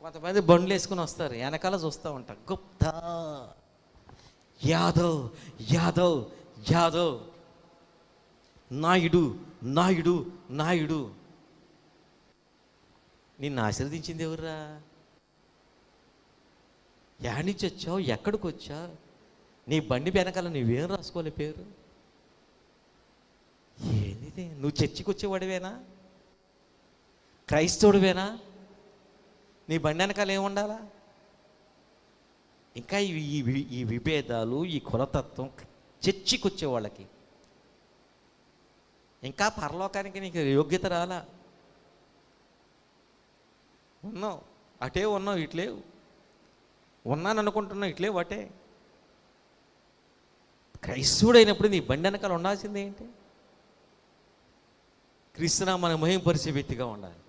కొంతమంది బండ్లు వేసుకుని వస్తారు, వెనకాల చూస్తూ ఉంటారు, గుప్తా యాదవ్ యాదవ్ యాదవ్, నాయుడు నాయుడు నాయుడు. నిన్ను ఆశీర్వదించింది ఎవర్రా? యాడ్ నుంచి వచ్చావు, ఎక్కడికి వచ్చావు? నీ బండి వెనకాల నువ్వేం రాసుకోవాలి పేరు? ఏది? నువ్వు చర్చికి వచ్చేవాడివేనా? క్రైస్తవుడివేనా? నీ బండి వెనకాల ఏముండాలా? ఇంకా ఈ విభేదాలు, ఈ కులతత్వం చర్చికి వచ్చే వాళ్ళకి. ఇంకా పరలోకానికి నీకు యోగ్యత రాలా. ఉన్నావు అటే ఉన్నావు, ఇట్లేవు. ఉన్నాను అనుకుంటున్నావు, ఇట్లేవు అటే. క్రైస్తవుడైనప్పుడు నీ బండి వెనకాల ఉండాల్సింది ఏంటి? క్రీస్తునామాన్ని మహిమపరిచే వ్యక్తిగా ఉండాలి.